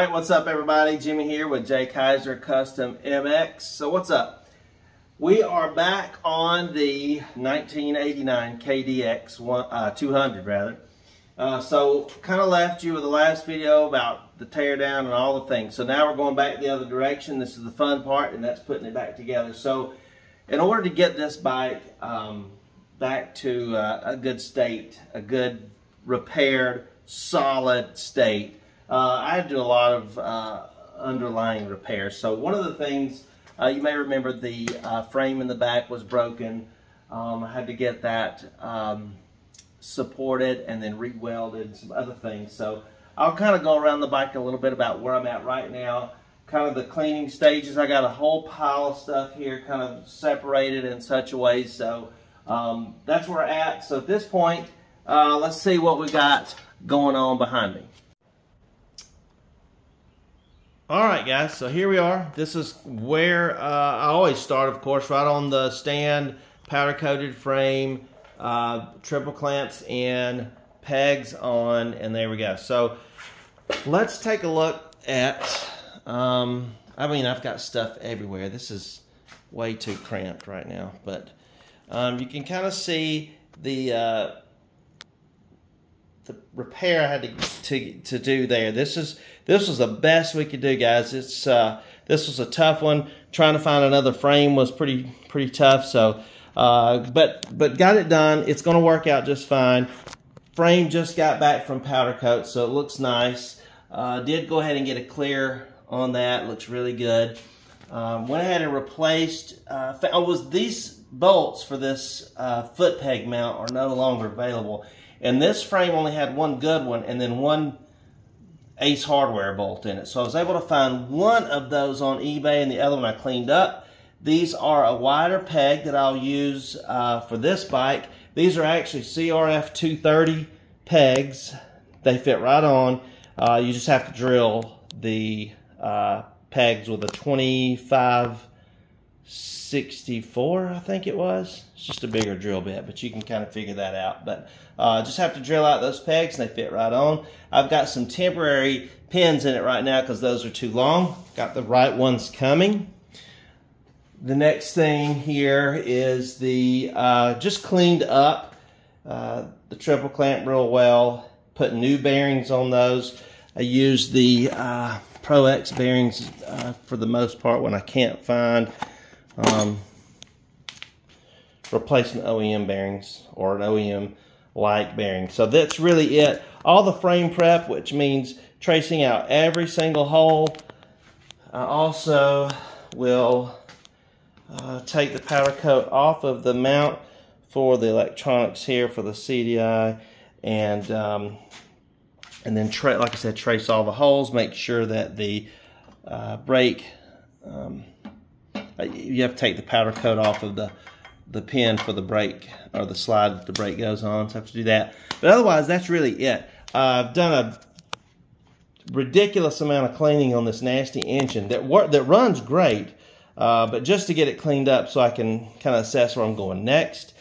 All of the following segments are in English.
Alright, what's up everybody? Jimmy here with J Kaiser Custom MX. So what's up? We are back on the 1989 KDX 200 rather. So kind of left you with the last video about the tear down and all the things. So now we're going back the other direction. This is the fun part, and that's putting it back together. So in order to get this bike back to a good state, a good repaired, solid state, I had to do a lot of underlying repairs. So one of the things, you may remember the frame in the back was broken. I had to get that supported and then re-welded and some other things. So I'll kind of go around the bike a little bit about where I'm at right now, kind of the cleaning stages. I got a whole pile of stuff here kind of separated in such a way. So that's where we're at. So at this point, let's see what we got going on behind me. Alright guys, so here we are. This is where I always start, of course, right on the stand, powder coated frame, triple clamps in, pegs on, and there we go. So let's take a look at, I mean, I've got stuff everywhere. This is way too cramped right now, but you can kind of see the repair I had to do there. This was the best we could do, guys. This was a tough one. Trying to find another frame was pretty tough. So, but got it done. It's going to work out just fine. Frame just got back from powder coat, so it looks nice. Did go ahead and get a clear on that. Looks really good. Went ahead and replaced. These bolts for this foot peg mount are no longer available. And this frame only had one good one and then one Ace Hardware bolt in it. So I was able to find one of those on eBay and the other one I cleaned up. These are a wider peg that I'll use for this bike. These are actually CRF 230 pegs. They fit right on. You just have to drill the pegs with a 2564, I think it was. It's just a bigger drill bit, but you can kind of figure that out. But just have to drill out those pegs and they fit right on. I've got some temporary pins in it right now because those are too long. Got the right ones coming. The next thing here is the just cleaned up the triple clamp real well. Put new bearings on those. I use the Pro X bearings for the most part when I can't find replacement OEM bearings or an OEM like bearing. So that's really it. All the frame prep, which means tracing out every single hole. I also will take the powder coat off of the mount for the electronics here for the CDI, and then like I said, trace all the holes. Make sure that the brake, you have to take the powder coat off of the pin for the brake, or the slide that the brake goes on, so I have to do that. But otherwise, that's really it. I've done a ridiculous amount of cleaning on this nasty engine that runs great, but just to get it cleaned up so I can kind of assess where I'm going next.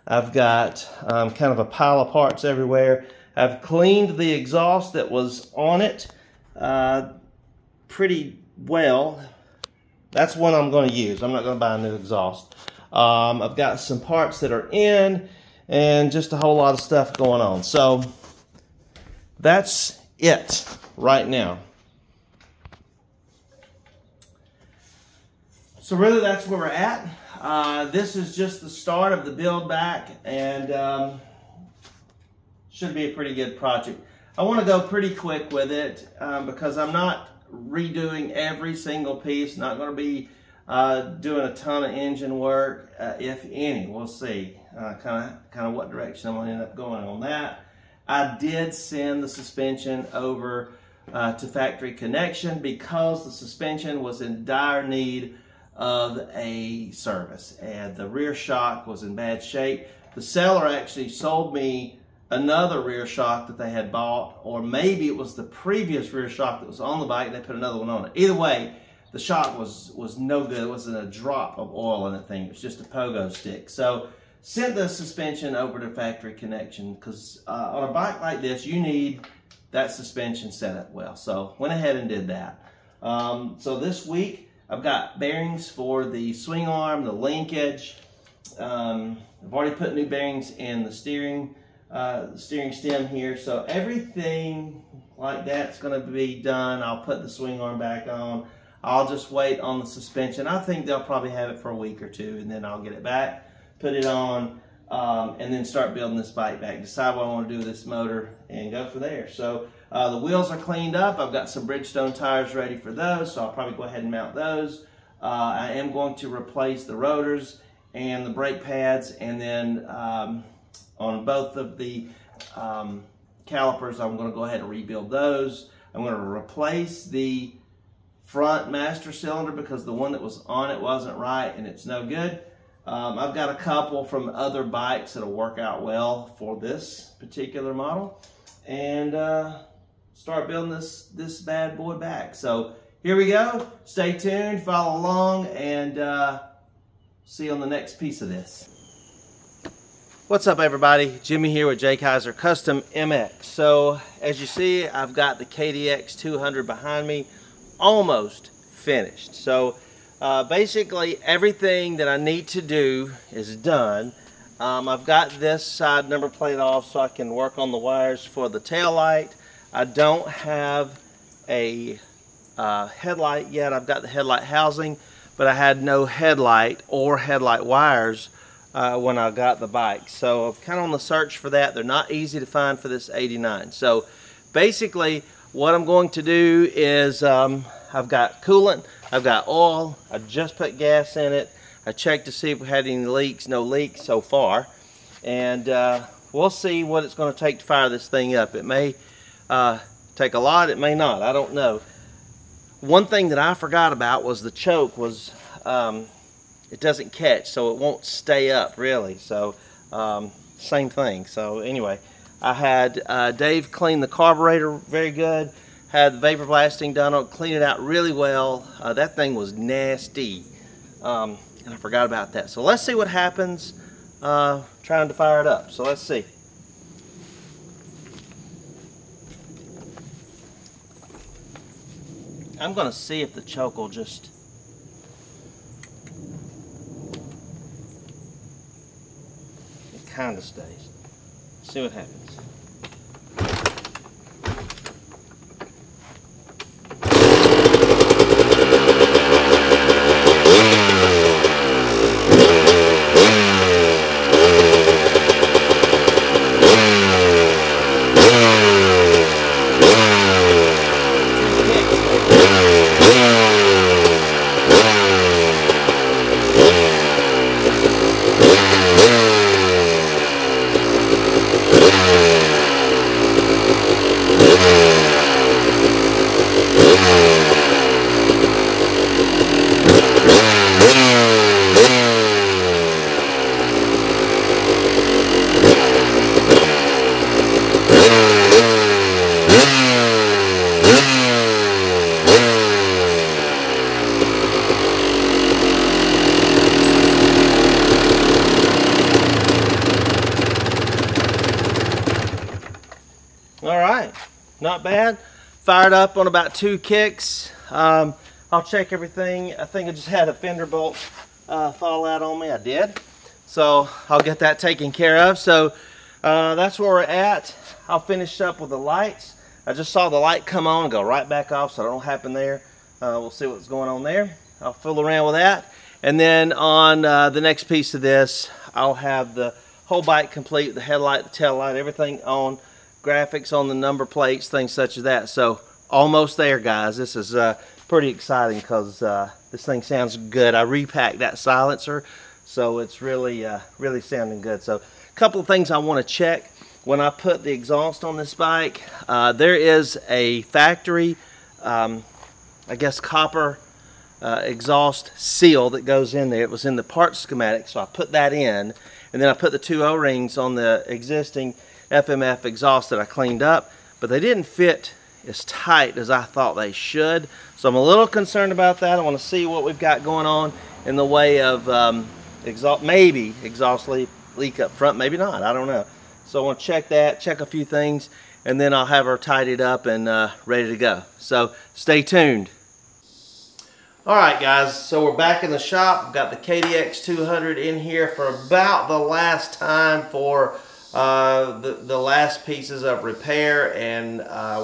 I've got kind of a pile of parts everywhere. I've cleaned the exhaust that was on it pretty well. That's one I'm going to use. I'm not going to buy a new exhaust. I've got some parts that are in and just a whole lot of stuff going on. So that's it right now. So really that's where we're at. This is just the start of the build back, and should be a pretty good project. I want to go pretty quick with it because I'm not redoing every single piece. Not going to be doing a ton of engine work, if any. We'll see kind of what direction I'm going to end up going on that. I did send the suspension over to factory connection because the suspension was in dire need of a service, and the rear shock was in bad shape. The seller actually sold me another rear shock that they had bought, or maybe it was the previous rear shock that was on the bike and they put another one on it. Either way, the shock was no good. It wasn't a drop of oil in the thing. It was just a pogo stick. So sent the suspension over to factory connection because on a bike like this, you need that suspension set up well. So went ahead and did that. So this week I've got bearings for the swing arm, the linkage. I've already put new bearings in the steering stem here. So everything like that's going to be done. I'll put the swing arm back on. I'll just wait on the suspension. I think they'll probably have it for a week or two, and then I'll get it back, put it on, and then start building this bike back. Decide what I want to do with this motor and go from there. So the wheels are cleaned up. I've got some Bridgestone tires ready for those, so I'll probably go ahead and mount those. I am going to replace the rotors and the brake pads, and then on both of the calipers, I'm going to go ahead and rebuild those. I'm going to replace the front master cylinder because the one that was on it wasn't right and it's no good. I've got a couple from other bikes that'll work out well for this particular model, and start building this bad boy back. So here we go. Stay tuned, follow along, and see you on the next piece of this. What's up, everybody? Jimmy here with J. Kaiser Custom MX. So as you see, I've got the KDX200 behind me, almost finished. So basically everything that I need to do is done. I've got this side number plate off so I can work on the wires for the tail light. I don't have a headlight yet. I've got the headlight housing, but I had no headlight or headlight wires when I got the bike. So I'm kind of on the search for that. They're not easy to find for this 89. So basically what I'm going to do is I've got coolant, I've got oil, I just put gas in it. I checked to see if we had any leaks. No leaks so far. And we'll see what it's going to take to fire this thing up. It may take a lot, it may not, I don't know. One thing that I forgot about was the choke was it doesn't catch, so it won't stay up really. So same thing. So anyway, I had Dave clean the carburetor very good, had the vapor blasting done on it, clean it out really well. That thing was nasty, and I forgot about that. So let's see what happens trying to fire it up. So let's see. I'm going to see if the choke will just... It kind of stays. See what happens. Alright, not bad. Fired up on about 2 kicks. I'll check everything. I think I just had a fender bolt fall out on me. I did. So I'll get that taken care of. So that's where we're at. I'll finish up with the lights. I just saw the light come on and go right back off, so I don't know what happened there. We'll see what's going on there. I'll fiddle around with that. And then on the next piece of this, I'll have the whole bike complete, the headlight, the tail light, everything on, graphics on the number plates, things such as that. So almost there, guys. This is pretty exciting because this thing sounds good. I repacked that silencer, so it's really really sounding good. So a couple of things I want to check when I put the exhaust on this bike. There is a factory I guess copper exhaust seal that goes in there. It was in the part schematic, so I put that in, and then I put the 2 O-rings on the existing FMF exhaust that I cleaned up, but they didn't fit as tight as I thought they should. So I'm a little concerned about that. I want to see what we've got going on in the way of exhaust, maybe exhaust leak up front, maybe not, I don't know. So I want to check that, check a few things, and then I'll have her tidied up and ready to go. So stay tuned. Alright guys, so we're back in the shop. We've got the KDX200 in here for about the last time for the last pieces of repair and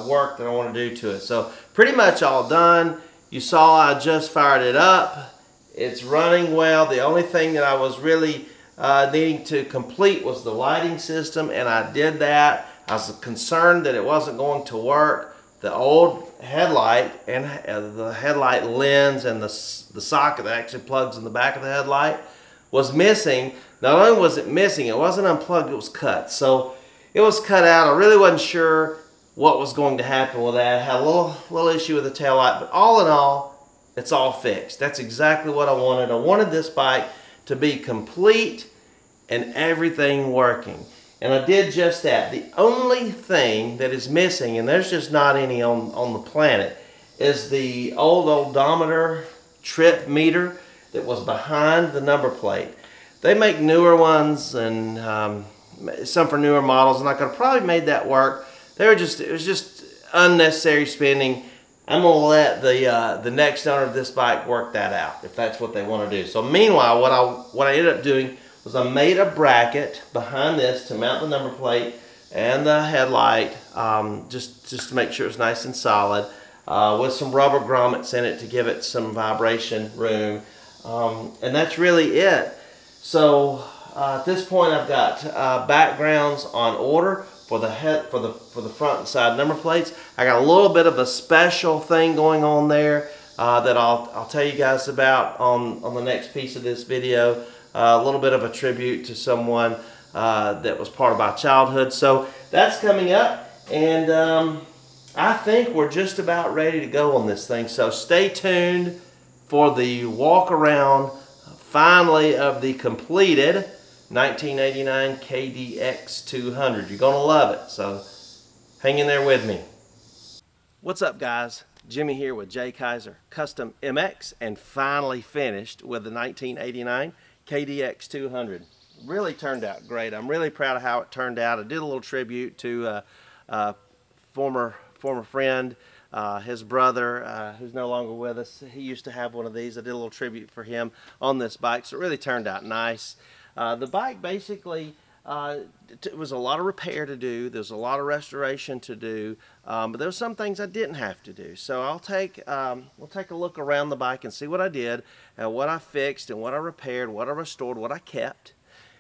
work that I want to do to it. So pretty much all done. You saw I just fired it up. It's running well. The only thing that I was really needing to complete was the lighting system, and I did that. I was concerned that it wasn't going to work. The old headlight and the headlight lens and the socket that actually plugs in the back of the headlight was missing. Not only was it missing, it wasn't unplugged, it was cut. So it was cut out. I really wasn't sure what was going to happen with that. I had a little issue with the taillight, but all in all, it's all fixed. That's exactly what I wanted. I wanted this bike to be complete and everything working. And I did just that. The only thing that is missing, and there's just not any on the planet, is the old odometer trip meter that was behind the number plate. They make newer ones and some for newer models, and I could have probably made that work. It was just unnecessary spending. I'm gonna let the next owner of this bike work that out if that's what they want to do. So meanwhile, what I ended up doing was I made a bracket behind this to mount the number plate and the headlight, just to make sure it's nice and solid, with some rubber grommets in it to give it some vibration room, and that's really it. So at this point, I've got backgrounds on order for the front and side number plates. I got a little bit of a special thing going on there that I'll tell you guys about on the next piece of this video. A little bit of a tribute to someone that was part of my childhood. So that's coming up, and I think we're just about ready to go on this thing. So stay tuned for the walk around finally of the completed 1989 KDX200. You're gonna love it, so hang in there with me. What's up guys? Jimmy here with J. Kaiser Custom MX, and finally finished with the 1989 KDX200. Really turned out great. I'm really proud of how it turned out. I did a little tribute to a former friend, his brother, who's no longer with us. He used to have one of these. I did a little tribute for him on this bike, so it really turned out nice. The bike basically, it was a lot of repair to do. There's a lot of restoration to do, but there were some things I didn't have to do. So we'll take a look around the bike and see what I did, and what I fixed, and what I repaired, what I restored, what I kept,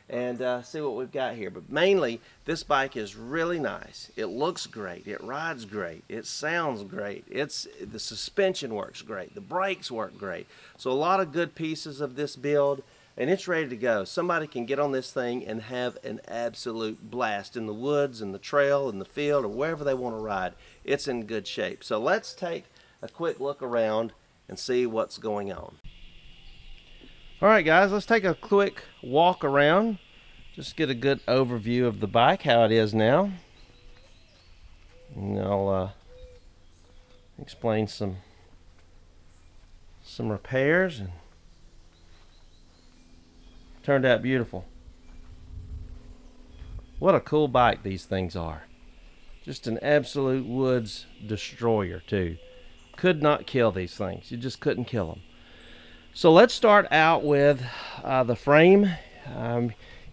and see what we've got here. But mainly, this bike is really nice. It looks great. It rides great. It sounds great. The suspension works great. The brakes work great. So a lot of good pieces of this build, and it's ready to go. Somebody can get on this thing and have an absolute blast in the woods, in the trail, in the field, or wherever they want to ride. It's in good shape. So let's take a quick look around and see what's going on. Alright guys, let's take a quick walk around. Just get a good overview of the bike, how it is now. And I'll explain some repairs, and turned out beautiful. What a cool bike these things are. Just an absolute woods destroyer too. Could not kill these things. You just couldn't kill them. So let's start out with the frame.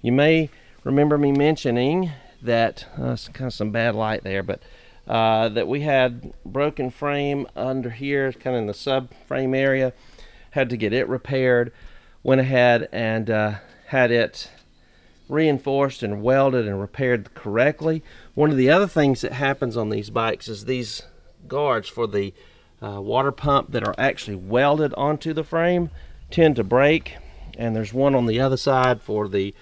You may remember me mentioning that, it's kind of some bad light there, but that we had broken frame under here, kind of in the subframe area. Had to get it repaired. Went ahead and had it reinforced and welded and repaired correctly. One of the other things that happens on these bikes is these guards for the water pump that are actually welded onto the frame tend to break, and there's one on the other side for the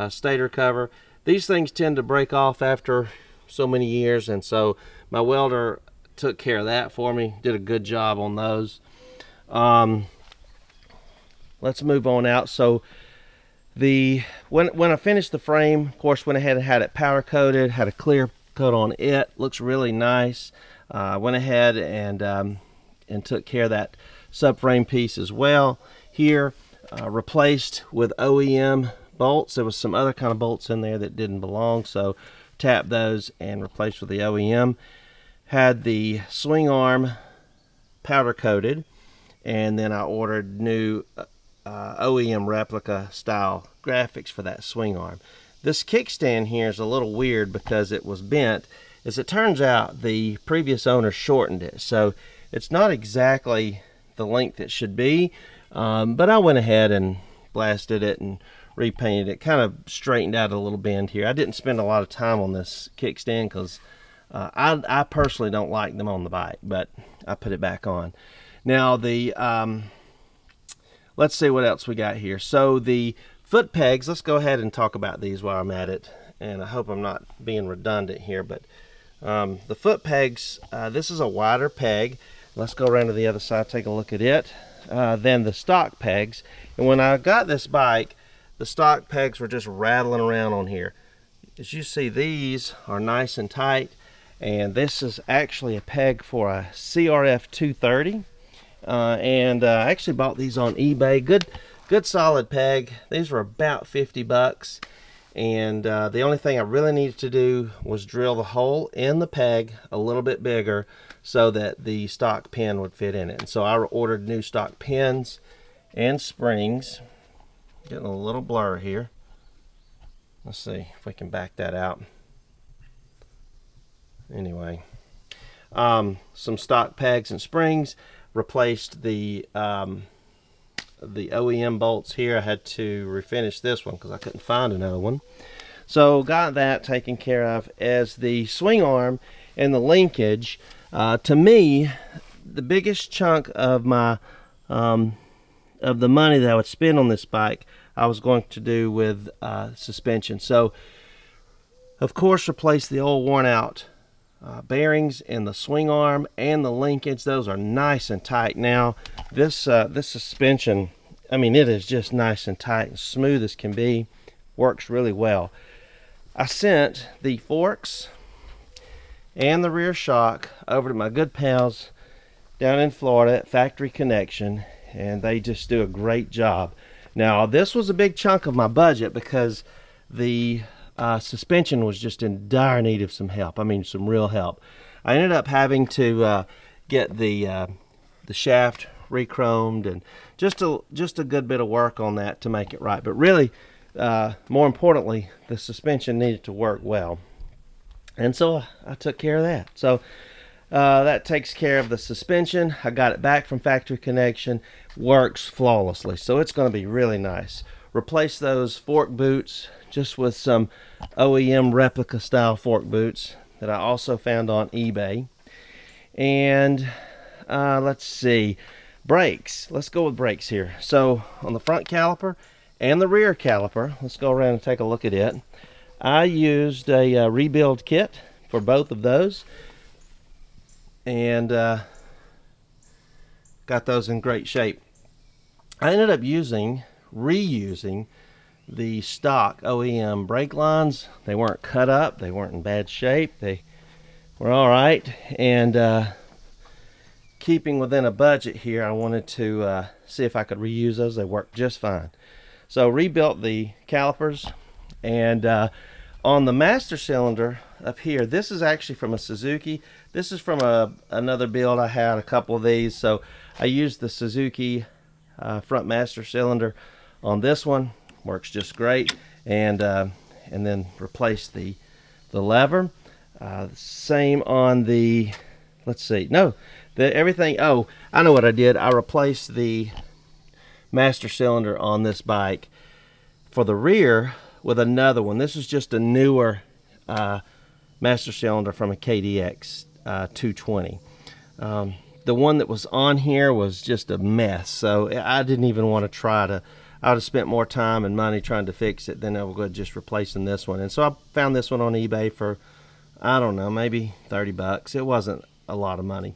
stator cover. These things tend to break off after so many years, and so my welder took care of that for me. Did a good job on those. Let's move on out. So when I finished the frame, of course, went ahead and had it powder coated, had a clear coat on it. Looks really nice. Went ahead and took care of that subframe piece as well. Here, replaced with OEM bolts. There was some other kind of bolts in there that didn't belong, so tapped those and replaced with the OEM. Had the swing arm powder coated, and then I ordered new OEM replica style graphics for that swing arm. This kickstand here is a little weird because it was bent. As it turns out, the previous owner shortened it, so it's not exactly the length it should be, but I went ahead and blasted it and repainted it, kind of straightened out a little bend here. I didn't spend a lot of time on this kickstand because I personally don't like them on the bike, but I put it back on. Now the let's see what else we got here. So the foot pegs, let's go ahead and talk about these while I'm at it, and I hope I'm not being redundant here, but the foot pegs, this is a wider peg. Let's go around to the other side, take a look at it. Then the stock pegs, and when I got this bike, the stock pegs were just rattling around on here. As you see, these are nice and tight, and this is actually a peg for a CRF 230, and I actually bought these on eBay. Good solid peg. These were about 50 bucks. And the only thing I really needed to do was drill the hole in the peg a little bit bigger so that the stock pin would fit in it. And so I ordered new stock pins and springs. Getting a little blur here. Let's see if we can back that out. Anyway, some stock pegs and springs. Replaced the OEM bolts here. I had to refinish this one because I couldn't find another one. So got that taken care of. As the swing arm and the linkage, to me, the biggest chunk of my of the money that I would spend on this bike, I was going to do with suspension. So of course replace the old worn out bearings in the swing arm and the linkage. Those are nice and tight now. This suspension, I mean, it is just nice and tight and smooth as can be. Works really well. I sent the forks and the rear shock over to my good pals down in Florida at Factory Connection, and they just do a great job. Now this was a big chunk of my budget because the suspension was just in dire need of some help. I mean, some real help. I ended up having to get the shaft re-chromed and just a good bit of work on that to make it right. But really, more importantly, the suspension needed to work well, and so I took care of that. So that takes care of the suspension. I got it back from Factory Connection. Works flawlessly, so it's going to be really nice. Replace those fork boots just with some OEM replica style fork boots that I also found on eBay. And let's see, brakes. Let's go with brakes here. So on the front caliper and the rear caliper, let's go around and take a look at it. I used a rebuild kit for both of those, and got those in great shape. I ended up reusing the stock OEM brake lines. They weren't cut up, they weren't in bad shape, they were all right, and keeping within a budget here, I wanted to see if I could reuse those. They worked just fine. So rebuilt the calipers, and on the master cylinder up here, this is actually from a Suzuki. This is from another build I had, a couple of these, so I used the Suzuki front master cylinder on this one. Works just great. And then replaced the lever. Same on the, let's see, no, everything. Oh, I know what I did. I replaced the master cylinder on this bike for the rear with another one. This is just a newer master cylinder from a KDX 220. The one that was on here was just a mess, so I didn't even want to try to. I would have spent more time and money trying to fix it than I would go just replacing this one. And so I found this one on eBay for, I don't know, maybe 30 bucks. It wasn't a lot of money.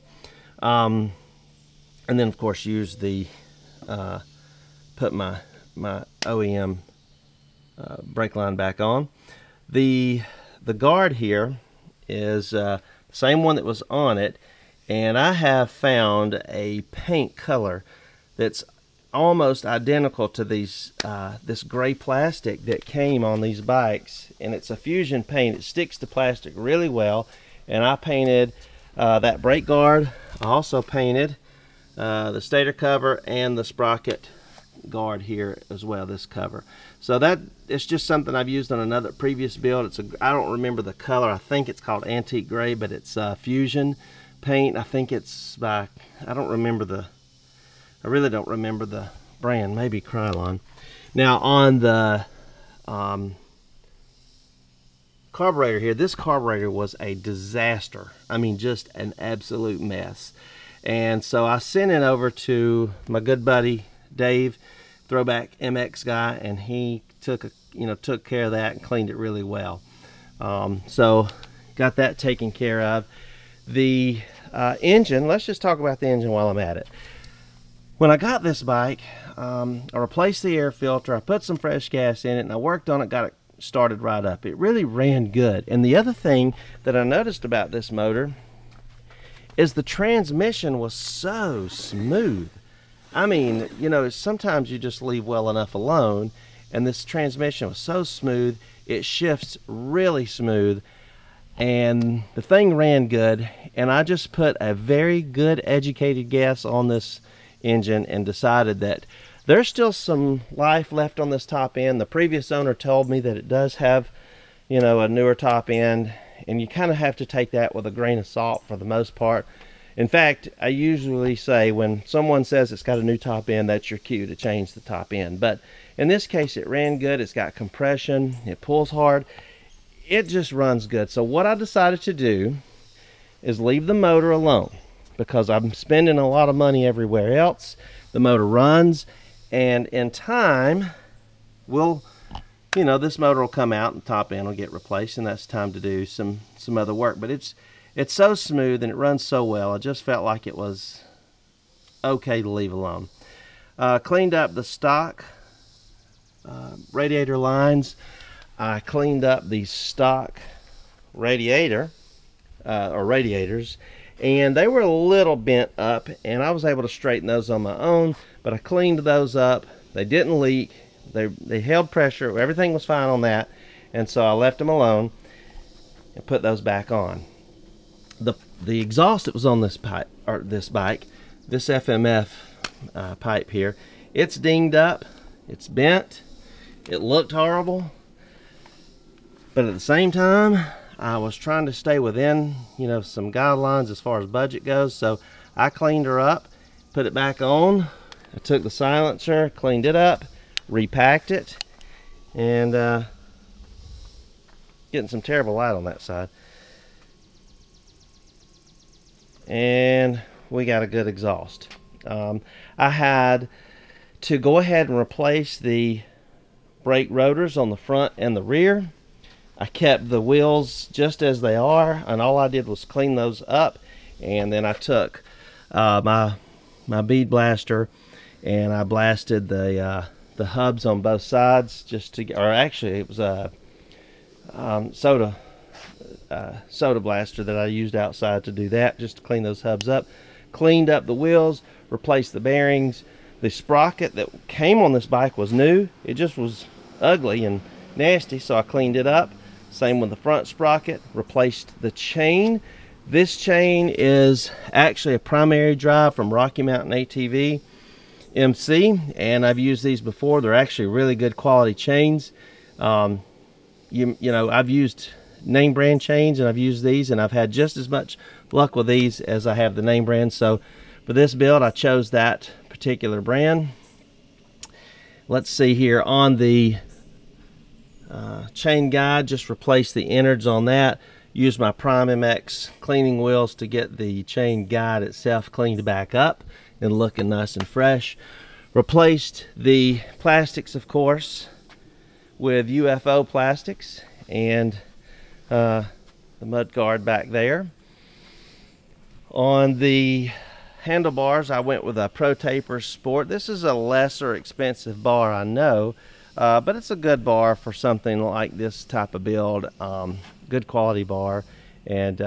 And then of course used the put my OEM brake line back on. The guard here is the same one that was on it, and I have found a paint color that's almost identical to these this gray plastic that came on these bikes, and it's a fusion paint. It sticks to plastic really well. And I painted that brake guard. I also painted the stator cover and the sprocket guard here as well, this cover. So that it's just something I've used on another previous build. It's I don't remember the color. I think it's called antique gray, but it's fusion paint. I think it's by, I really don't remember the brand, maybe Krylon. Now on the carburetor here, this carburetor was a disaster. I mean, just an absolute mess. And so I sent it over to my good buddy Dave, Throwback MX guy, and he took care of that and cleaned it really well. So got that taken care of. The engine, let's just talk about the engine while I'm at it. When I got this bike, I replaced the air filter, I put some fresh gas in it, and I worked on it, got it started right up. It really ran good. And the other thing that I noticed about this motor is the transmission was so smooth. I mean, you know, sometimes you just leave well enough alone, and this transmission was so smooth. It shifts really smooth, and the thing ran good. And I just put a very good educated guess on this engine and decided that there's still some life left on this top end. The previous owner told me that it does have, you know, a newer top end, and you kind of have to take that with a grain of salt for the most part. In fact, I usually say when someone says it's got a new top end, that's your cue to change the top end. But in this case, it ran good. It's got compression. It pulls hard. It just runs good. So what I decided to do is leave the motor alone, because I'm spending a lot of money everywhere else. The motor runs, and in time, this motor will come out and the top end will get replaced, and that's time to do some other work. But it's so smooth and it runs so well, I just felt like it was okay to leave alone. Cleaned up the stock radiator lines. I cleaned up the stock radiators, and they were a little bent up, and I was able to straighten those on my own, but I cleaned those up. They didn't leak. They held pressure. Everything was fine on that, and so I left them alone and put those back on. The exhaust that was on this pipe, or this bike, this FMF pipe here, it's dinged up, it's bent, it looked horrible, but at the same time, I was trying to stay within, you know, some guidelines as far as budget goes. So I cleaned her up, put it back on. I took the silencer, cleaned it up, repacked it, and getting some terrible light on that side. And we got a good exhaust. I had to go ahead and replace the brake rotors on the front and the rear. I kept the wheels just as they are, and all I did was clean those up. And then I took my bead blaster and I blasted the hubs on both sides, just to, or actually it was a soda blaster that I used outside to do that, just to clean those hubs up. Cleaned up the wheels, replaced the bearings. The sprocket that came on this bike was new. It just was ugly and nasty, so I cleaned it up. Same with the front sprocket. Replaced the chain. This chain is actually a primary drive from Rocky Mountain ATV MC, and I've used these before. They're actually really good quality chains. You know, I've used name brand chains, and I've used these, and I've had just as much luck with these as I have the name brand. So for this build, I chose that particular brand. Let's see here on the chain guide, just replace the innards on that. Use my Prime MX cleaning wheels to get the chain guide itself cleaned back up and looking nice and fresh. Replaced the plastics, of course, with UFO plastics, and the mud guard back there. On the handlebars, I went with a Pro Taper Sport. This is a lesser expensive bar, I know, but it's a good bar for something like this type of build. Good quality bar, and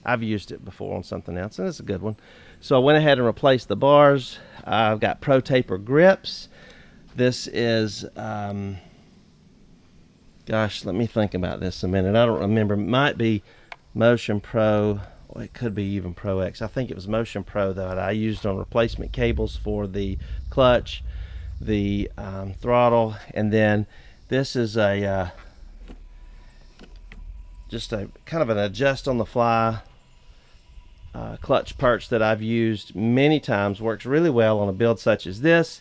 I've used it before on something else, and it's a good one. So I went ahead and replaced the bars. I've got Pro Taper grips. This is, gosh, let me think about this a minute. I don't remember. It might be Motion Pro. Well, it could be even Pro X. I think it was Motion Pro that I used on replacement cables for the clutch, the throttle, and then this is a just a kind of an adjust on the fly clutch perch that I've used many times. Works really well on a build such as this.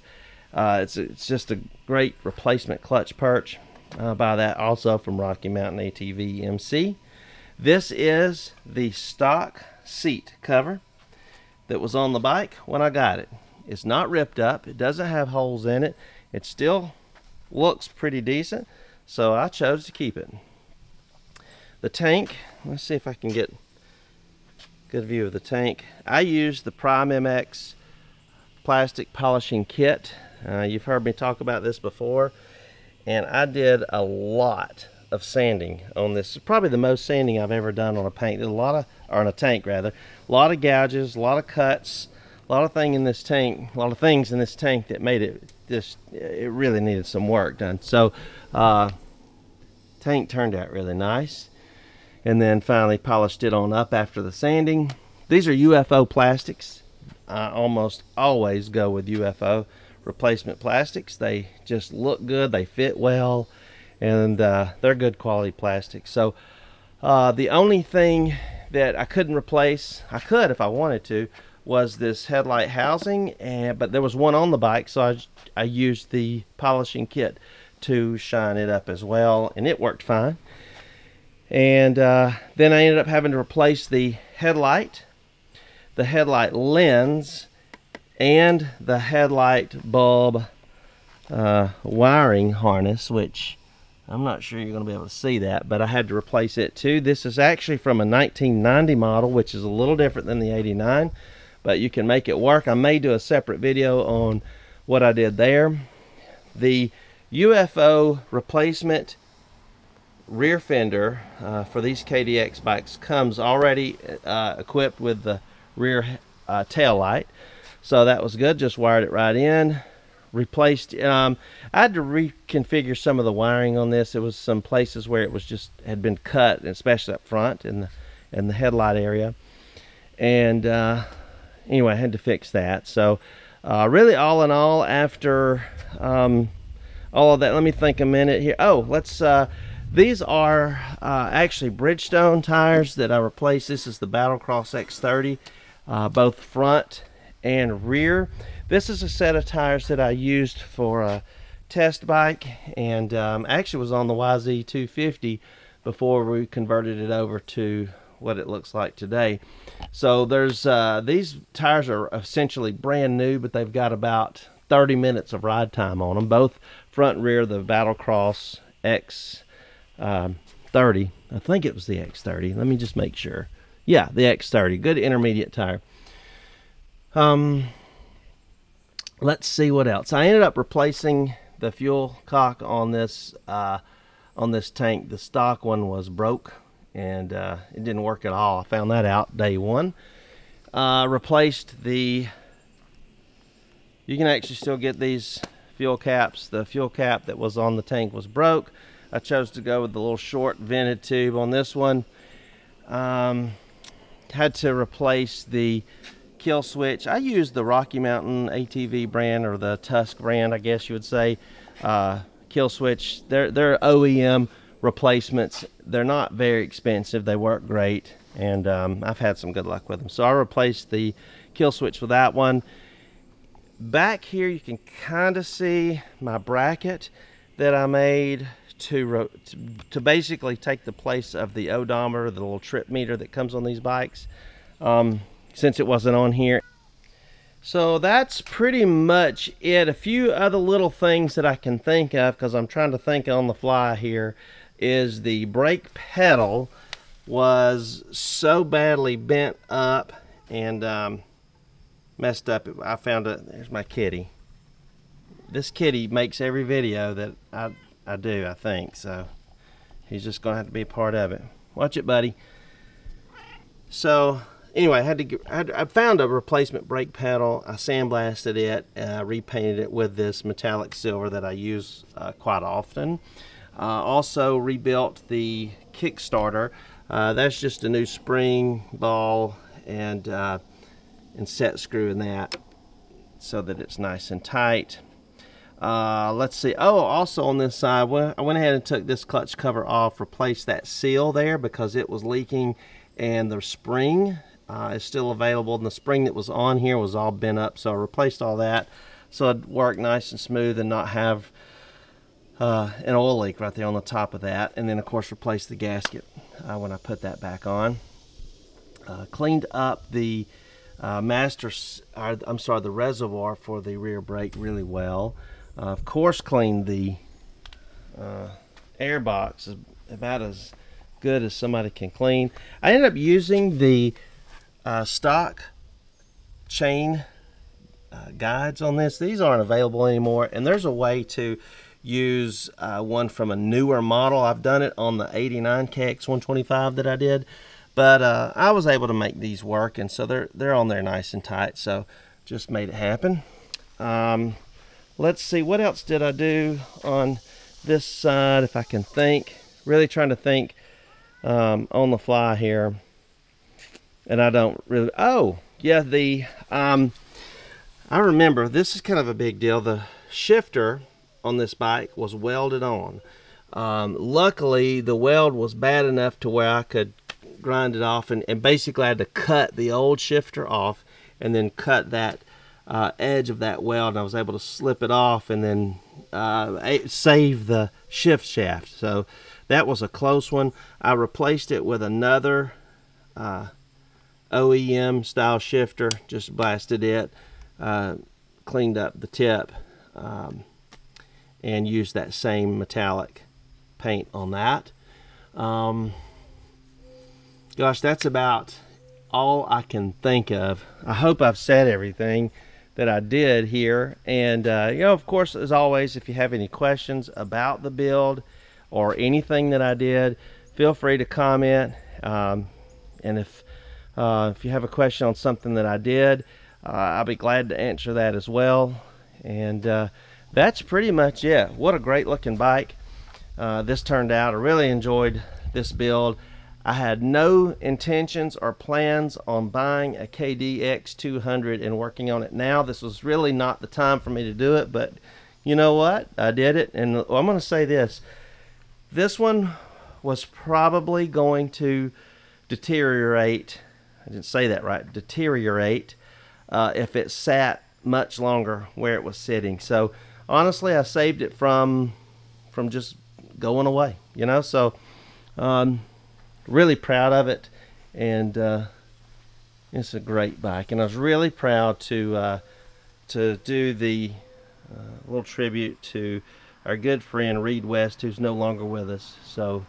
It's just a great replacement clutch perch. Buy that also from Rocky Mountain ATV MC. This is the stock seat cover that was on the bike when I got it. It's not ripped up. It doesn't have holes in it. It still looks pretty decent, so I chose to keep it. The tank, let's see if I can get a good view of the tank. I used the Prime MX plastic polishing kit. You've heard me talk about this before, and I did a lot of sanding on this. It's probably the most sanding I've ever done on a paint. There's a lot of, or on a tank rather, a lot of gouges, a lot of cuts, a lot of things in this tank that made it just, it really needed some work done. So tank turned out really nice, and then finally polished it on up after the sanding. These are UFO plastics. I almost always go with UFO replacement plastics. They just look good, they fit well, and they're good quality plastics. So the only thing that I couldn't replace, I could if I wanted to, was this headlight housing, but there was one on the bike, so I used the polishing kit to shine it up as well, and it worked fine. And then I ended up having to replace the headlight lens, and the headlight bulb wiring harness, which I'm not sure you're going to be able to see that, but I had to replace it too. This is actually from a 1990 model, which is a little different than the 89, but you can make it work. I may do a separate video on what I did there. The UFO replacement rear fender for these KDX bikes comes already equipped with the rear tail light, so that was good. Just wired it right in. Replaced, I had to reconfigure some of the wiring on this. It was some places where it was just had been cut, especially up front in the headlight area, and anyway, I had to fix that. So really, all in all, after all of that, let me think a minute here. Oh, let's these are actually Bridgestone tires that I replaced. This is the Battlecross X30, both front and rear. This is a set of tires that I used for a test bike, and actually was on the YZ250 before we converted it over to what it looks like today. So there's these tires are essentially brand new, but they've got about 30 minutes of ride time on them, both front and rear. The Battlecross X30, I think it was the X30. Let me just make sure. Yeah, the X30, good intermediate tire. Let's see what else. I ended up replacing the fuel cock on this tank. The stock one was broke, and it didn't work at all. I found that out day one. Replaced the, you can actually still get these fuel caps. The fuel cap that was on the tank was broke. I chose to go with the little short vented tube on this one. Had to replace the kill switch. I used the Rocky Mountain ATV brand, or the Tusk brand, I guess you would say. Kill switch, they're OEM replacements. They're not very expensive. They work great, and I've had some good luck with them. So I replaced the kill switch with that one. Back here you can kind of see my bracket that I made to basically take the place of the odometer, the little trip meter that comes on these bikes, since it wasn't on here. So that's pretty much it. A few other little things that I can think of, because I'm trying to think on the fly here, is the brake pedal was so badly bent up and messed up. I found it. There's my kitty. This kitty makes every video that I do, I think, so he's just gonna have to be a part of it. Watch it, buddy. So anyway, I found a replacement brake pedal. I sandblasted it, repainted it with this metallic silver that I use quite often. Also rebuilt the Kickstarter. That's just a new spring ball and set screw in that so that it's nice and tight. Let's see. Oh, also on this side, I went ahead and took this clutch cover off, replaced that seal there because it was leaking, and the spring is still available, and the spring that was on here was all bent up, so I replaced all that so it'd work nice and smooth and not have an oil leak right there on the top of that. And then of course replaced the gasket when I put that back on. Cleaned up the the reservoir for the rear brake really well. Of course cleaned the air box about as good as somebody can clean. I ended up using the stock chain guides on this. These aren't available anymore, and there's a way to use one from a newer model. I've done it on the 89 KDX125 that I did, but I was able to make these work, and so they're on there nice and tight, so just made it happen. Let's see, what else did I do on this side, if I can think. Really trying to think on the fly here, and I don't really. Oh yeah, I remember, this is kind of a big deal. The shifter on this bike was welded on. Luckily the weld was bad enough to where I could grind it off, and basically I had to cut the old shifter off and then cut that edge of that weld, and I was able to slip it off and then save the shift shaft. So that was a close one. I replaced it with another OEM style shifter, just blasted it, cleaned up the tip, and used that same metallic paint on that. Gosh, that's about all I can think of. I hope I've said everything that I did here, and you know, of course, as always, if you have any questions about the build or anything that I did, feel free to comment, and if you have a question on something that I did, I'll be glad to answer that as well. And that's pretty much it. What a great looking bike this turned out. I really enjoyed this build. I had no intentions or plans on buying a KDX200 and working on it now. This was really not the time for me to do it, but you know what? I did it, and I'm going to say this. This one was probably going to deteriorate. I didn't say that right. Deteriorate if it sat much longer where it was sitting. So honestly, I saved it from just going away, you know. So really proud of it, and it's a great bike, and I was really proud to do the little tribute to our good friend Reed West, who's no longer with us. So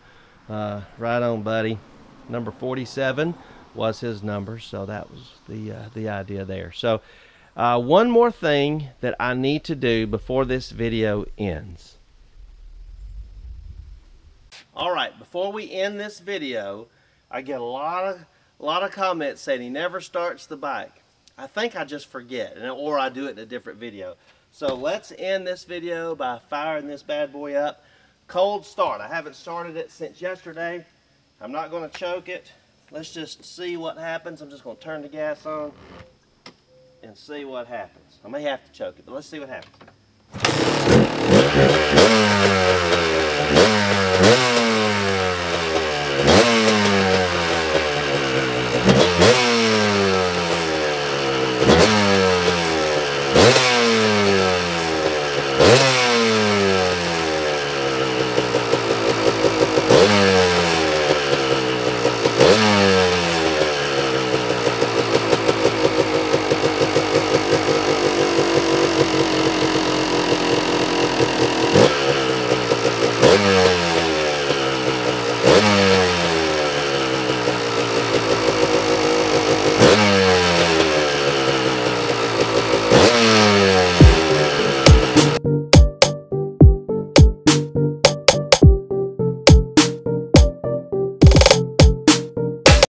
right on, buddy. Number 47 was his number, so that was the idea there. So one more thing that I need to do before this video ends. Alright, before we end this video, I get a lot of comments saying he never starts the bike. I think I just forget, or I do it in a different video. So let's end this video by firing this bad boy up. Cold start. I haven't started it since yesterday. I'm not going to choke it. Let's just see what happens. I'm just going to turn the gas on and see what happens. I may have to choke it, but let's see what happens.